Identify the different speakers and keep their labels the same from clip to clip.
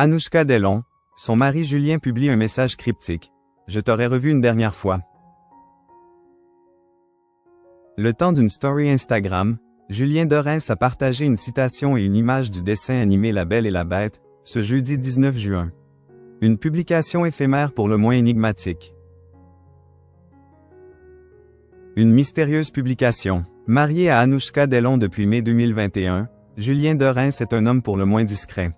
Speaker 1: Anouchka Delon, son mari Julien publie un message cryptique. Je t'aurais revu une dernière fois. Le temps d'une story Instagram, Julien Dorens a partagé une citation et une image du dessin animé La Belle et la Bête, ce jeudi 19 juin. Une publication éphémère pour le moins énigmatique. Une mystérieuse publication. Marié à Anouchka Delon depuis mai 2021, Julien Dorens est un homme pour le moins discret.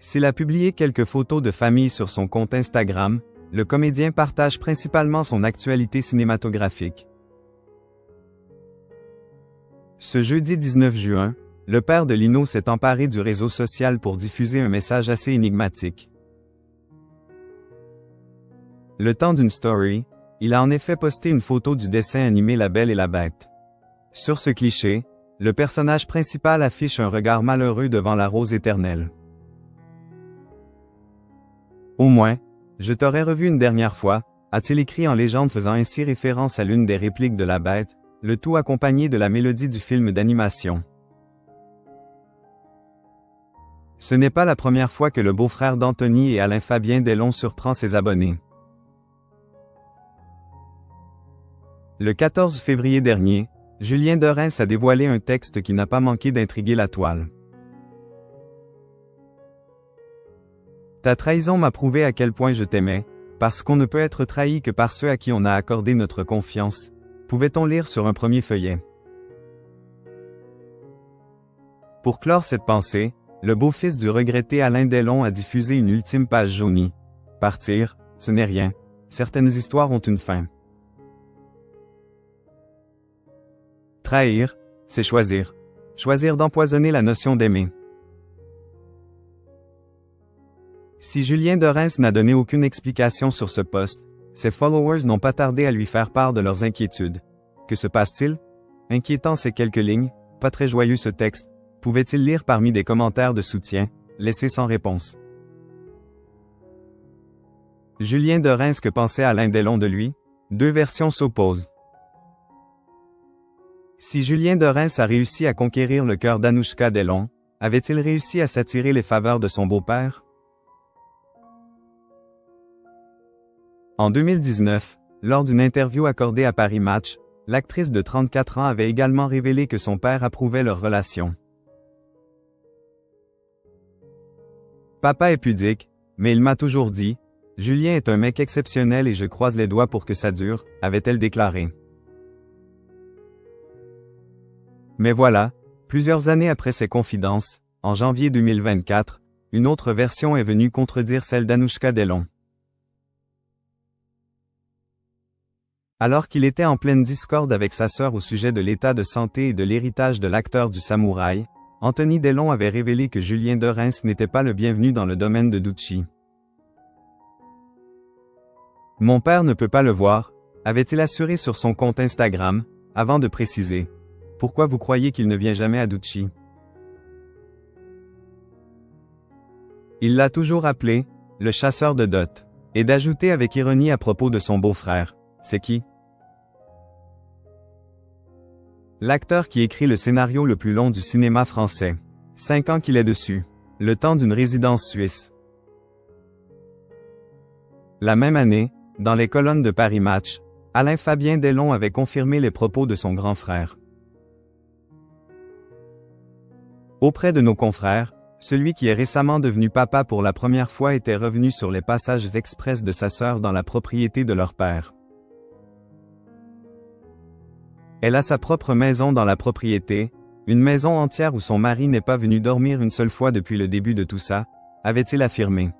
Speaker 1: S'il a publié quelques photos de famille sur son compte Instagram, le comédien partage principalement son actualité cinématographique. Ce jeudi 19 juin, le père de Lino s'est emparé du réseau social pour diffuser un message assez énigmatique. Le temps d'une story, il a en effet posté une photo du dessin animé La Belle et la Bête. Sur ce cliché, le personnage principal affiche un regard malheureux devant la rose éternelle. Au moins, je t'aurais revu une dernière fois, a-t-il écrit en légende faisant ainsi référence à l'une des répliques de la Bête, le tout accompagné de la mélodie du film d'animation. Ce n'est pas la première fois que le beau-frère d'Anthony et Alain-Fabien Delon surprend ses abonnés. Le 14 février dernier, Julien Dorens a dévoilé un texte qui n'a pas manqué d'intriguer la toile. Ta trahison m'a prouvé à quel point je t'aimais, parce qu'on ne peut être trahi que par ceux à qui on a accordé notre confiance, pouvait-on lire sur un premier feuillet. Pour clore cette pensée, le beau-fils du regretté Alain Delon a diffusé une ultime page jaunie. Partir, ce n'est rien. Certaines histoires ont une fin. Trahir, c'est choisir. Choisir d'empoisonner la notion d'aimer. Si Julien Dorens n'a donné aucune explication sur ce post, ses followers n'ont pas tardé à lui faire part de leurs inquiétudes. Que se passe-t-il? Inquiétant ces quelques lignes, pas très joyeux ce texte, pouvait-il lire parmi des commentaires de soutien, laissés sans réponse. Julien Dorens, que pensait Alain Delon de lui? Deux versions s'opposent. Si Julien Dorens a réussi à conquérir le cœur d'Anouchka Delon, avait-il réussi à s'attirer les faveurs de son beau-père? En 2019, lors d'une interview accordée à Paris Match, l'actrice de 34 ans avait également révélé que son père approuvait leur relation. Papa est pudique, mais il m'a toujours dit, Julien est un mec exceptionnel et je croise les doigts pour que ça dure, avait-elle déclaré. Mais voilà, plusieurs années après ces confidences, en janvier 2024, une autre version est venue contredire celle d'Anouchka Delon. Alors qu'il était en pleine discorde avec sa sœur au sujet de l'état de santé et de l'héritage de l'acteur du samouraï, Anthony Delon avait révélé que Julien Dorens n'était pas le bienvenu dans le domaine de Ducci. Mon père ne peut pas le voir, avait-il assuré sur son compte Instagram, avant de préciser. Pourquoi vous croyez qu'il ne vient jamais à Ducci? Il l'a toujours appelé, le chasseur de dot, et d'ajouter avec ironie à propos de son beau-frère. C'est qui? L'acteur qui écrit le scénario le plus long du cinéma français. 5 ans qu'il est dessus. Le temps d'une résidence suisse. La même année, dans les colonnes de Paris Match, Alain-Fabien Delon avait confirmé les propos de son grand frère. Auprès de nos confrères, celui qui est récemment devenu papa pour la première fois était revenu sur les passages express de sa sœur dans la propriété de leur père. Elle a sa propre maison dans la propriété, une maison entière où son mari n'est pas venu dormir une seule fois depuis le début de tout ça, avait-il affirmé.